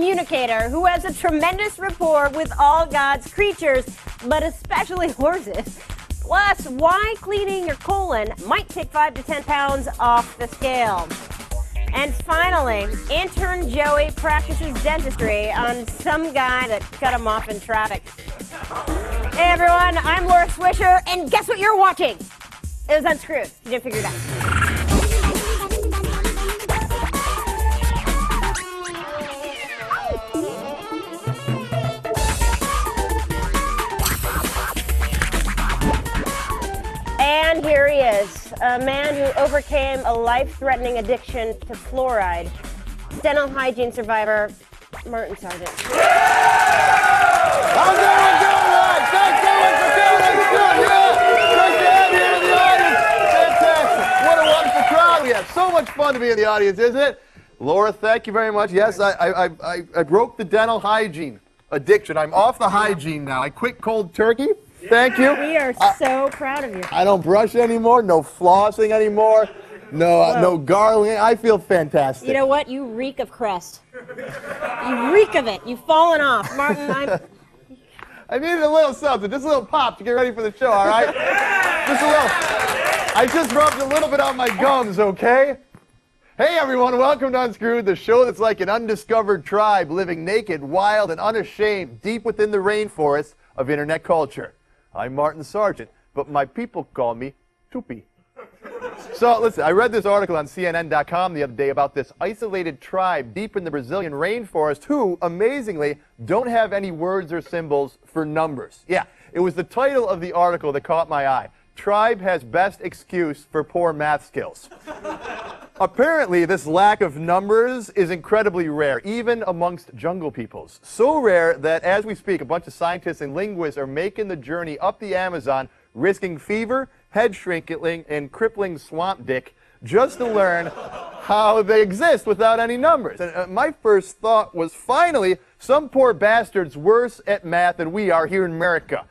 Communicator, who has a tremendous rapport with all God's creatures, but especially horses. Plus, why cleaning your colon might take 5 to 10 pounds off the scale. And finally, intern Joey practices dentistry on some guy that cut him off in traffic. Hey everyone, I'm Laura Swisher, and guess what you're watching? It was Unscrewed. You didn't figure it out. And here he is, a man who overcame a life-threatening addiction to fluoride. Dental hygiene survivor, Martin Sargent. How's everyone doing? Thanks so much for coming. It's good. Yeah. Great to have you in the audience. Fantastic. What a wonderful crowd we have. So much fun to be in the audience, isn't it? Laura, thank you very much. Yes, I broke the dental hygiene addiction. I'm off the hygiene now. I quit cold turkey. Thank you. We are so proud of you. I don't brush anymore, no flossing anymore, no gargling. I feel fantastic. You know what? You reek of Crest. You reek of it. You've fallen off. Martin, I needed a little something, just a little pop to get ready for the show, all right? Just a little. I just rubbed a little bit on my gums, okay? Hey everyone, welcome to Unscrewed, the show that's like an undiscovered tribe living naked, wild, and unashamed deep within the rainforest of internet culture. I'm Martin Sargent, but my people call me Tupi. So listen, I read this article on CNN.com the other day about this isolated tribe deep in the Brazilian rainforest who, amazingly, don't have any words or symbols for numbers. Yeah, it was the title of the article that caught my eye. Tribe has best excuse for poor math skills. Apparently, this lack of numbers is incredibly rare, even amongst jungle peoples. So rare that, as we speak, a bunch of scientists and linguists are making the journey up the Amazon, risking fever, head shrinking, and crippling swamp dick just to learn how they exist without any numbers. And my first thought was, finally, some poor bastard's worse at math than we are here in America.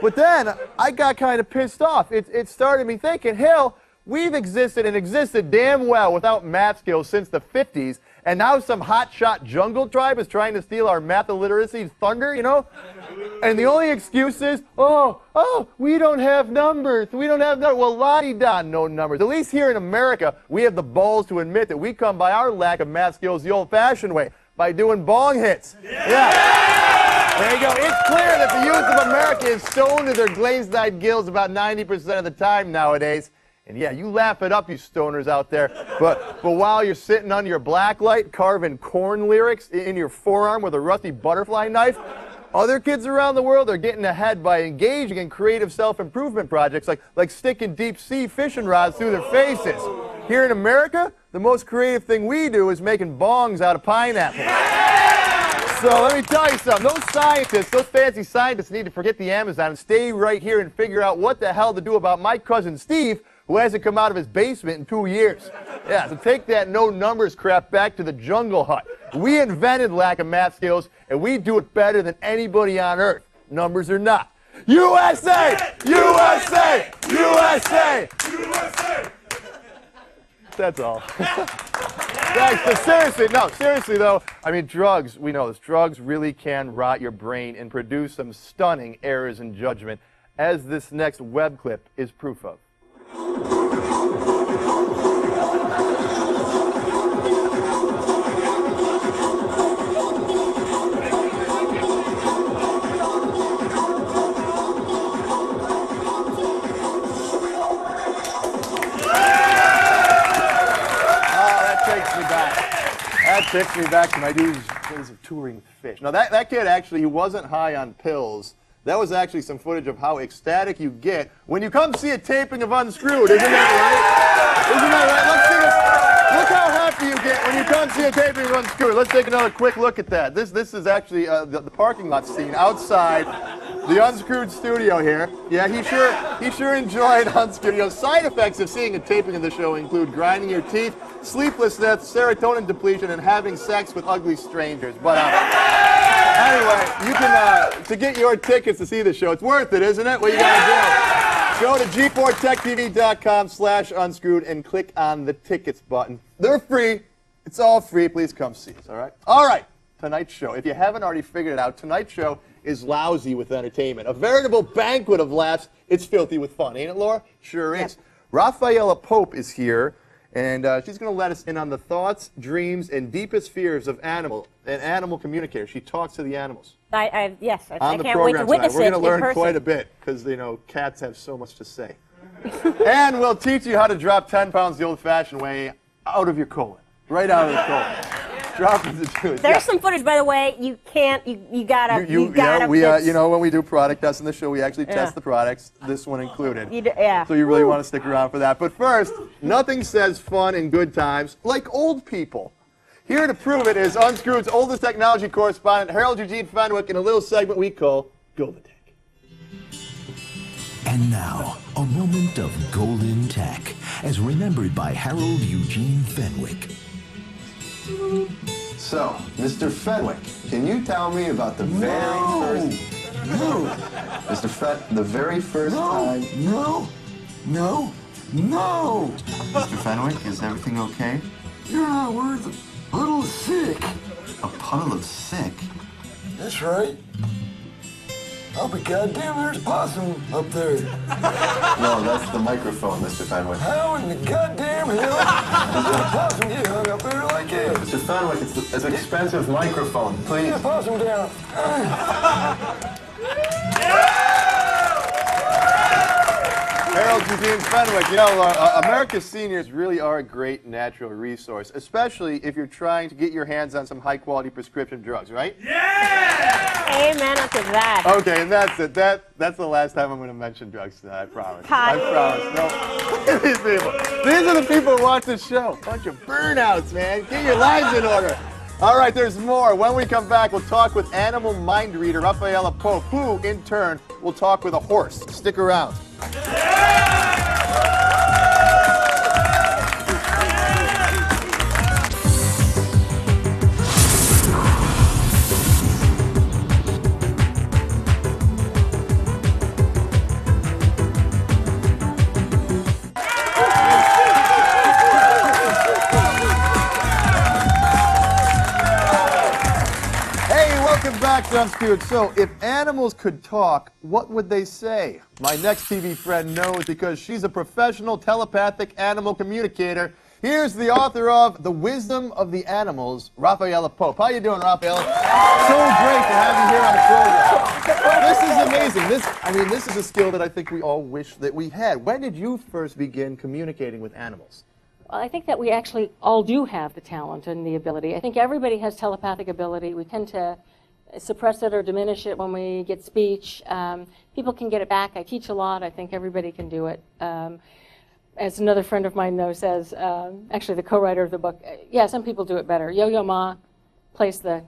But then, I got kind of pissed off. It started me thinking, hell, we've existed and existed damn well without math skills since the 50s, and now some hotshot jungle tribe is trying to steal our math illiteracy thunder, you know? And the only excuse is, we don't have numbers. We don't have numbers. Well, la-di-da, no numbers. At least here in America, we have the balls to admit that we come by our lack of math skills the old-fashioned way, by doing bong hits. Yeah. There you go. It's clear that the youth of America is stoned to their glazed-eyed gills about 90% of the time nowadays. And yeah, you laugh it up, you stoners out there, but while you're sitting under your blacklight carving corn lyrics in your forearm with a rusty butterfly knife, other kids around the world are getting ahead by engaging in creative self-improvement projects like sticking deep-sea fishing rods through their faces. Here in America, the most creative thing we do is making bongs out of pineapples. So let me tell you something, those scientists, those fancy scientists need to forget the Amazon and stay right here and figure out what the hell to do about my cousin Steve, who hasn't come out of his basement in 2 years. Yeah, so take that no numbers crap back to the jungle hut. We invented lack of math skills, and we do it better than anybody on earth, numbers or not. USA! USA! USA! USA! That's all. Thanks, but seriously though, I mean drugs, we know this, drugs really can rot your brain and produce some stunning errors in judgment, as this next web clip is proof of. That takes me back to my days of touring fish. Now that kid actually, he wasn't high on pills. That was actually some footage of how ecstatic you get when you come see a taping of Unscrewed. Isn't that right? Isn't that right? Let's see this. Look how happy you get when you come see a taping of Unscrewed. Let's take another quick look at that. This is actually the parking lot scene outside the Unscrewed studio here. Yeah, he sure enjoyed Unscrewed. You know, side effects of seeing a taping of the show include grinding your teeth, sleeplessness, serotonin depletion, and having sex with ugly strangers. But anyway, you can to get your tickets to see the show. It's worth it, isn't it? What you gotta do? Go to G4TechTV.com/unscrewed and click on the tickets button. They're free. It's all free. Please come see us. All right. All right. Tonight's Show. If you haven't already figured it out, tonight's show is lousy with entertainment. A veritable banquet of laughs. It's filthy with fun, ain't it, Laura? Sure is. Rafaela Pope is here, and she's going to let us in on the thoughts, dreams, and deepest fears of an animal communicator. She talks to the animals. Yes, I On the can't wait to program witness tonight. We're it going to learn in person. quite a bit because, you know, cats have so much to say. And we'll teach you how to drop 10 pounds the old-fashioned way out of your colon. Right out of the colon. Drop it to Jewish. There's some footage, by the way. You can't. You gotta. You gotta. You know, when we do product tests in the show, we actually test the products. This one included. So you really want to stick around for that. But first, nothing says fun and good times like old people. Here to prove it is Unscrewed's oldest technology correspondent, Harold Eugene Fenwick, in a little segment we call Golden Tech. And now, a moment of golden tech, as remembered by Harold Eugene Fenwick. So, Mr. Fenwick, can you tell me about the very first... No! The very first time... No! Mr. Fenwick, is everything okay? You're not worth a puddle of sick. A puddle of sick? That's right. I'll be goddamn, there's a possum up there. No, that's the microphone, Mr. Fenwick. How in the goddamn hell does a possum get hung up there like that? Mr. Fenwick, it's an expensive microphone, please. Get a possum down. Harold Eugene Fenwick, you know, America's seniors really are a great natural resource, especially if you're trying to get your hands on some high-quality prescription drugs, right? Amen to that. Okay, and that's it. That's the last time I'm going to mention drugs tonight, I promise. Pot. I promise. No. Look at these people. These are the people who watch this show. Bunch of burnouts, man. Get your lives in order. All right, there's more. When we come back, we'll talk with animal mind reader Rafaela Pope, who, in turn, will talk with a horse. Stick around. Welcome back to Unscrewed. So, if animals could talk, what would they say? My next TV friend knows because she's a professional telepathic animal communicator. Here's the author of The Wisdom of the Animals, Rafaela Pope. How you doing, Rafaela? So great to have you here on the program. This is amazing. This is a skill that I think we all wish that we had. When did you first begin communicating with animals? Well, I think that we actually all do have the talent and the ability. I think everybody has telepathic ability. We tend to suppress it or diminish it when we get speech. People can get it back. I teach a lot. I think everybody can do it. As another friend of mine, though, says, actually the co-writer of the book, yeah, some people do it better. Yo-Yo Ma plays the...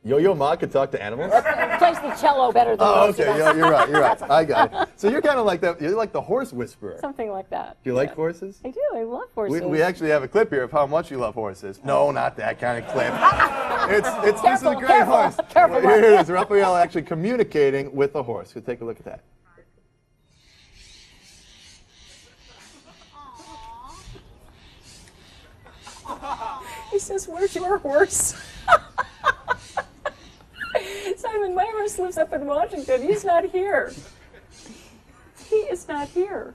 Yo-Yo Ma could talk to animals? Plays the cello better than most okay, of us. you're right. I got it. So you're kind of like that. You're like the horse whisperer. Something like that. Do you like horses? I do. I love horses. We actually have a clip here of how much you love horses. No, not that kind of clip. This is a great horse. Careful. Here it is. Rafael actually communicating with a horse. So take a look at that. He says, "Where's your horse?" Simon, my horse lives up in Washington. He's not here. He is not here.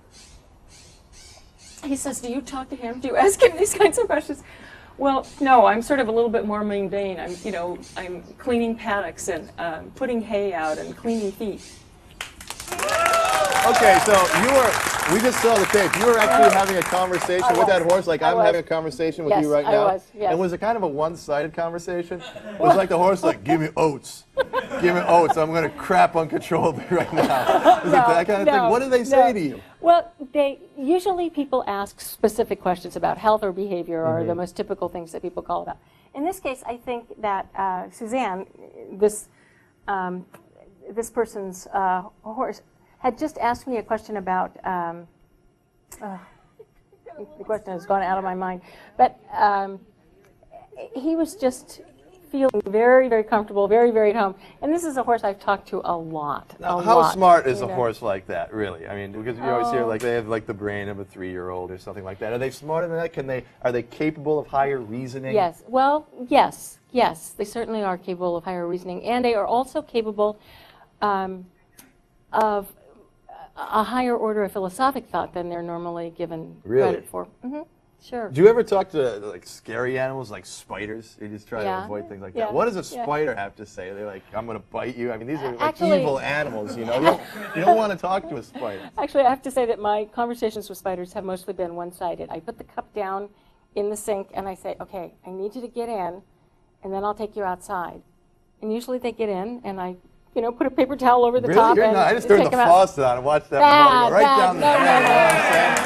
He says, "Do you talk to him? Do you ask him these kinds of questions?" Well, no, I'm sort of a little bit more mundane. I'm cleaning paddocks and putting hay out and cleaning feet. Okay, so we just saw the tape. You were actually having a conversation with that horse, like I'm having a conversation with you right now. I was, yes. And was it kind of a one-sided conversation? Was like the horse like, give me oats. Give me oats. I'm going to crap uncontrollably right now. Is it that kind of thing? What do they say to you? Well, usually people ask specific questions about health or behavior are the most typical things that people call about. In this case, I think that Suzanne, this person's horse, had just asked me a question about, the question has gone out of my mind, but he was just feeling very, very comfortable, very, very at home. And this is a horse I've talked to a lot. Now, a how lot, smart is you a know. horse like that, really? I mean, because you always hear like they have like the brain of a 3-year-old or something like that. Are they smarter than that? Are they capable of higher reasoning? Yes. Well, yes. Yes. They certainly are capable of higher reasoning. And they are also capable of a higher order of philosophic thought than they're normally given credit for. Sure. Do you ever talk to like scary animals like spiders? You just try to avoid things like that. Yeah. What does a spider have to say? They're like, I'm going to bite you. I mean, these are like Actually- evil animals, you know. You don't want to talk to a spider. Actually, I have to say that my conversations with spiders have mostly been one-sided. I put the cup down in the sink and I say, okay, I need you to get in, and then I'll take you outside. And usually they get in, and I, put a paper towel over the top. Really? And I just turned take the them out. faucet on and watched that water go right down the drain. You know what I'm saying?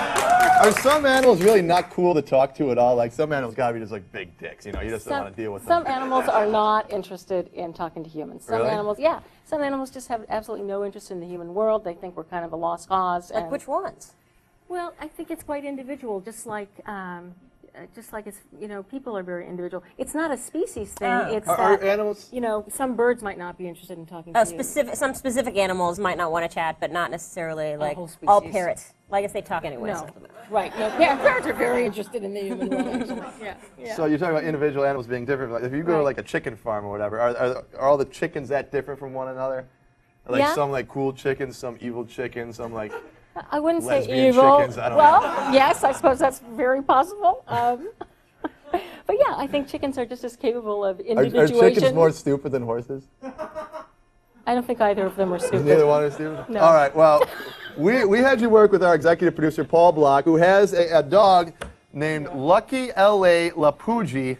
Are some animals really not cool to talk to at all? Like some animals gotta be just like big dicks, you just don't want to deal with them. Some animals are not interested in talking to humans. Some Really? animals, some animals just have absolutely no interest in the human world. They think we're kind of a lost cause. Like which ones? Well, I think it's quite individual, just like it's, people are very individual. It's not a species thing. It's Are that, animals? some birds might not be interested in talking to you. Some specific animals might not want to chat, but not necessarily like whole species. all parrots. Well, I guess they talk anyway. No, right. No, parrots are very interested in the human world, actually. Yeah. So you're talking about individual animals being different. Like if you go to like a chicken farm or whatever, are all the chickens that different from one another? Like some like cool chickens, some evil chickens, some like I wouldn't say lesbian evil. chickens, I don't well, know. yes, I suppose that's very possible. But yeah, I think chickens are just as capable of Are individuation. chickens more stupid than horses? I don't think either of them are stupid. Neither one is stupid? No. All right, well, we had you work with our executive producer, Paul Block, who has a dog named Lucky L.A. Lapuji.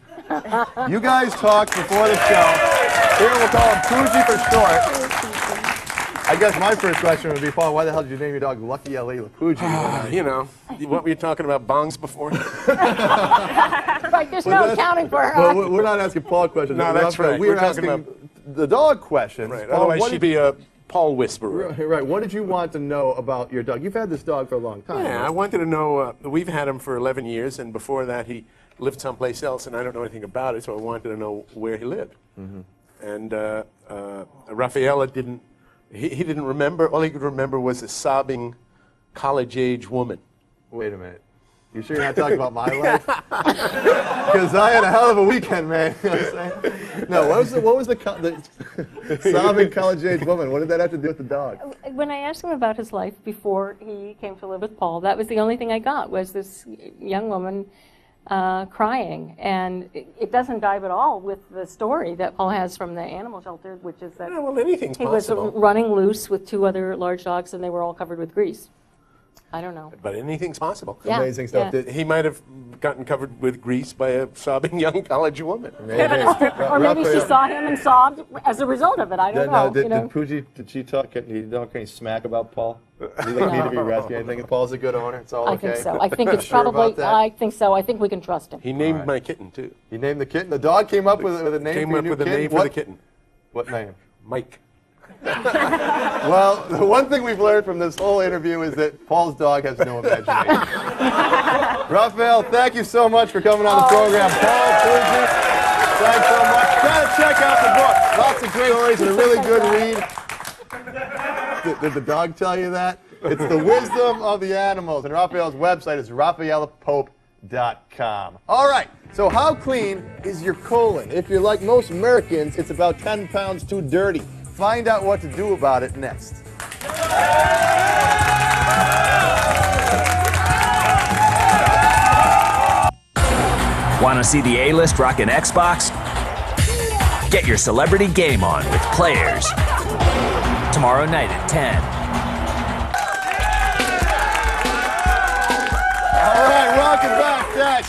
You guys talked before the show. Here we'll call him Pooji for short. I guess my first question would be, Paul, why the hell did you name your dog Lucky L.A. Lapuji? What were you talking about, bongs before? Right, there's no accounting for her. Well, we're not asking Paul questions. No, that's right. We're We're talking asking the dog questions. Right, Paul, otherwise what she'd did- be a Paul whisperer. Right. What did you want to know about your dog? You've had this dog for a long time. Yeah, right? I wanted to know, we've had him for 11 years, and before that he lived someplace else, and I don't know anything about it, so I wanted to know where he lived. And Rafaela didn't, he didn't remember. All he could remember was a sobbing college-age woman. Wait a minute. You sure you're not talking about my life? Because I had a hell of a weekend, man. You know what I'm saying? No, what was the sobbing college-age woman? What did that have to do with the dog? When I asked him about his life before he came to live with Paul, that was the only thing I got, was this young woman crying. And it doesn't jive at all with the story that Paul has from the animal shelter, which is that Yeah, well, anything's he was possible. running loose with 2 other large dogs, and they were all covered with grease. I don't know. But anything's possible. Yeah, Amazing stuff. yeah. He might have gotten covered with grease by a sobbing young college woman. Or maybe she saw him and sobbed as a result of it. I don't know. Did you know? Pooji, did she talk? Did you talk any smack about Paul? Did he need to be rescued? Anything? Paul's a good owner. It's all I okay. think so. I think it's Sure probably. about that? I think so. I think we can trust him. He named my kitten, too. You named the kitten. The dog came up with a name Came for your up new with a kitten? name for the kitten. What name? Mike. Well, the one thing we've learned from this whole interview is that Paul's dog has no imagination. Raphael, thank you so much for coming on the program. Paul, Pooji, thanks so much. Try to check out the book. Lots of great stories and a really good read. Did the dog tell you that? It's The Wisdom of the Animals, and Raphael's website is raphaelapope.com. All right, so how clean is your colon? If you're like most Americans, it's about 10 pounds too dirty. Find out what to do about it next. Want to see the A-list rockin' Xbox? Get your celebrity game on with Players. Tomorrow night at 10. All right, welcome back, Tech.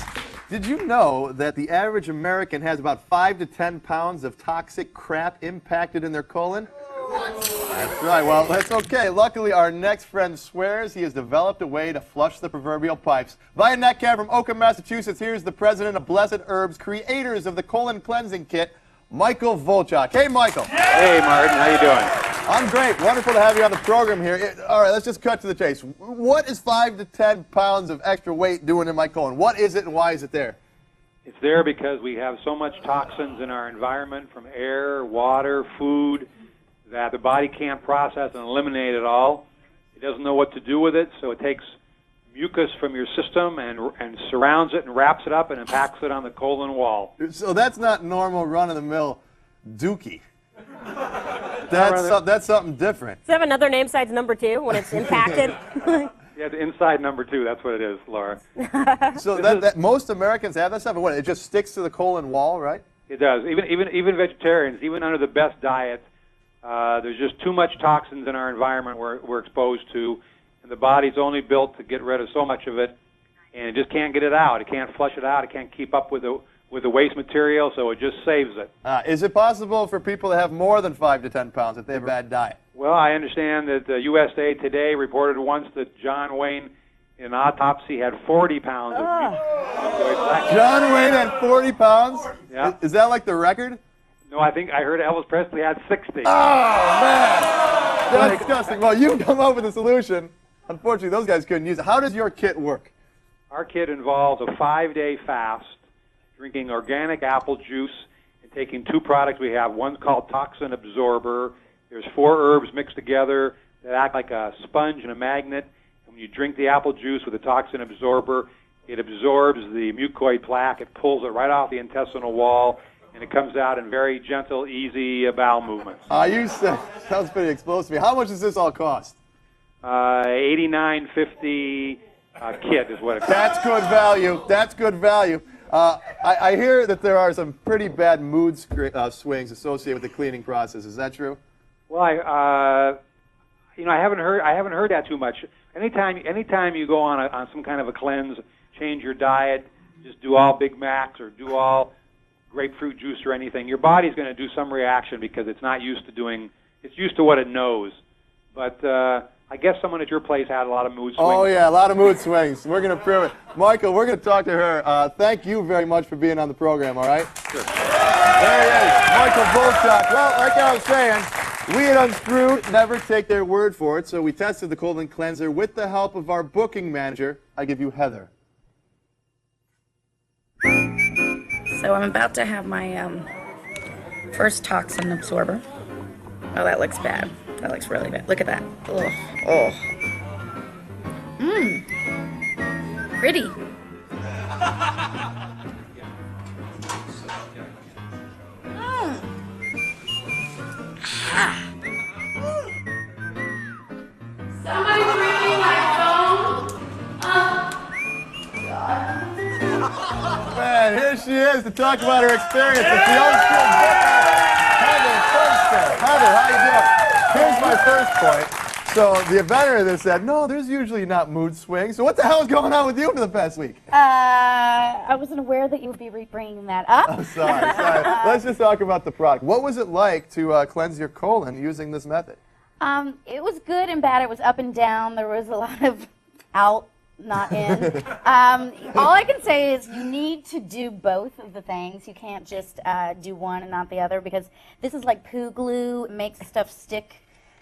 Did you know that the average American has about 5 to 10 pounds of toxic crap impacted in their colon? That's right. Well, that's okay. Luckily, our next friend swears he has developed a way to flush the proverbial pipes. Via Netcam from Oakham, Massachusetts, here's the president of Blessed Herbs, creators of the colon cleansing kit, Michael Volchak. Hey, Michael. Hey, Martin. How you doing? I'm great. Wonderful to have you on the program here. All right, let's just cut to the chase. What is 5 to 10 pounds of extra weight doing in my colon? What is it and why is it there? It's there because we have so much toxins in our environment from air, water, food, that the body can't process and eliminate it all. It doesn't know what to do with it, so it takes mucus from your system and surrounds it and wraps it up and impacts it on the colon wall. So that's not normal run-of-the-mill dookie. That's something different. Does it have another name besides number 2 when it's impacted? Yeah, the inside number 2, that's what it is, Laura. So that most Americans have that stuff, and what, it just sticks to the colon wall, right? It does. Even vegetarians, even under the best diet, there's just too much toxins in our environment we're exposed to, and the body's only built to get rid of so much of it, and it just can't get it out. It can't flush it out. It can't keep up with the waste material, so it just saves it. Is it possible for people to have more than 5 to 10 pounds if they have a bad diet? Well, I understand that USA Today reported once that John Wayne, in an autopsy, had 40 pounds of mucoid. John Wayne had 40 pounds? Yeah. Is that like the record? No, I heard Elvis Presley had 60. Oh, man! That's disgusting. Well, you've come up with a solution. Unfortunately, those guys couldn't use it. How does your kit work? Our kit involves a 5-day fast, drinking organic apple juice, and taking 2 products we have. One's called Toxin Absorber. There's 4 herbs mixed together that act like a sponge and a magnet. And when you drink the apple juice with the Toxin Absorber, it absorbs the mucoid plaque. It pulls it right off the intestinal wall, and it comes out in very gentle, easy bowel movements. Sounds pretty explosive. How much does this all cost? $89.50 kit is what it costs. That's good value. That's good value. I hear that there are some pretty bad mood swings associated with the cleaning process. Is that true? Well, I haven't heard that too much. Anytime you go on some kind of a cleanse, change your diet, just do all Big Macs or do all grapefruit juice or anything, your body's going to do some reaction because it's not used to doing. It's used to what it knows. But I guess someone at your place had a lot of mood swings. Oh yeah, a lot of mood swings. We're going to prove it. Michael, we're going to talk to her. Thank you very much for being on the program. All right. Sure. There he is, Michael Bolchak. Well, like I was saying, we at Unscrewed never take their word for it, so we tested the colon cleanser with the help of our booking manager. I give you Heather. So I'm about to have my first toxin absorber. Oh, that looks bad. That looks really bad. Look at that. Ugh. Oh. Mmm. Pretty. Somebody's ringing my phone. Man, here she is to talk about her experience with the Unscrewed booking. Heather Furster. Heather, how you doing? Here's my first point. So the inventor of this said, no, there's usually not mood swings. So what the hell is going on with you for the past week? I wasn't aware that you would be bringing that up. I'm sorry. Let's just talk about the product. What was it like to cleanse your colon using this method? It was good and bad. It was up and down. There was a lot of out, not in. All I can say is you need to do both of the things. You can't just do one and not the other, because this is like poo glue. It makes stuff stick.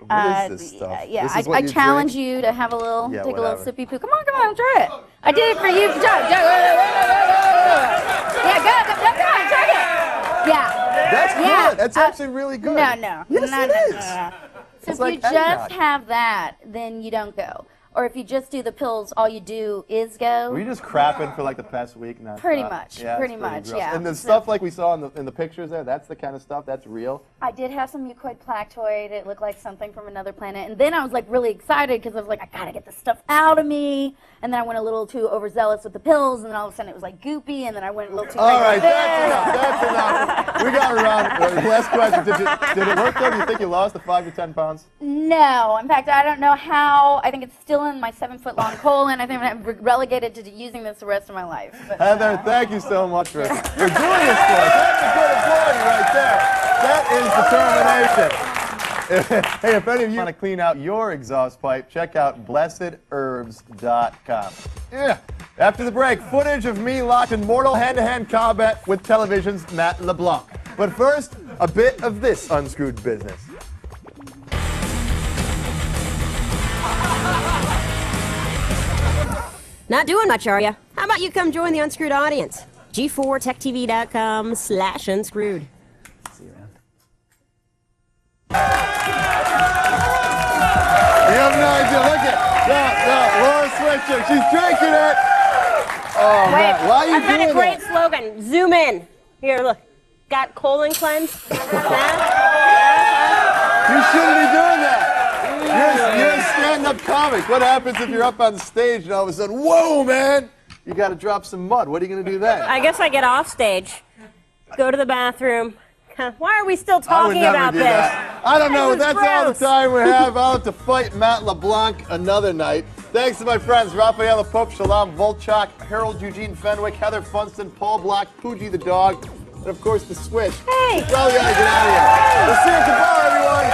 What is this stuff? Yeah, This is what I you challenge drink? you to have a little, Yeah, take a whatever. little sippy poo. Come on, try it. I did it for you. Yeah, go, come on, try it. Yeah. That's Yeah. good. That's actually really good. No. Yes, no, it no, is. no. So It's if like you just eggnog. have that, then you don't go. Or if you just do the pills, all you do is go. Were you just crapping for like the past week? Non-stop? Pretty much, Yeah, pretty it's much, gross. yeah. And the stuff like we saw in the pictures there, that's the kind of stuff that's real. I did have some mucoid plactoid. It looked like something from another planet. And then I was like really excited because I was like, I gotta get this stuff out of me. And then I went a little too overzealous with the pills, and then all of a sudden it was like goopy, and then I went a little too All right, crazy with that's enough. We got around. Last question. Did it work though? Do you think you lost the 5 to 10 pounds? No, in fact, I don't know how. I think it's still in my 7-foot-long colon. I think I'm relegated to using this the rest of my life. But, Heather, thank you so much for doing this for us. That's a good employee right there. That is determination. Hey, if any of you want to clean out your exhaust pipe, check out blessedherbs.com. Yeah. After the break, footage of me locked in mortal hand-to-hand combat with television's Matt LeBlanc. But first, a bit of this unscrewed business. Not doing much, are ya? How about you come join the Unscrewed audience? G4techtv.com/unscrewed. See you, man. You have no idea. Look at Laura Swisher. She's drinking it. Oh, Wait, man. Why are you I've got doing a great that? slogan. Zoom in. Here, look. Got colon cleanse? You shouldn't be doing that. You're a stand-up comic. What happens if you're up on stage and all of a sudden, whoa, man, you got to drop some mud? What are you going to do then? I guess I get off stage, go to the bathroom. Why are we still talking about this? I don't know. This is That's all the gross. time we have. I'll have to fight Matt LeBlanc another night. Thanks to my friends Raphaela Pope, Shalom Volchak, Harold Eugene Fenwick, Heather Funston, Paul Block, Pooji the dog, and of course the Swish. Hey! Well, we gotta get out of here. We'll see you tomorrow, everyone.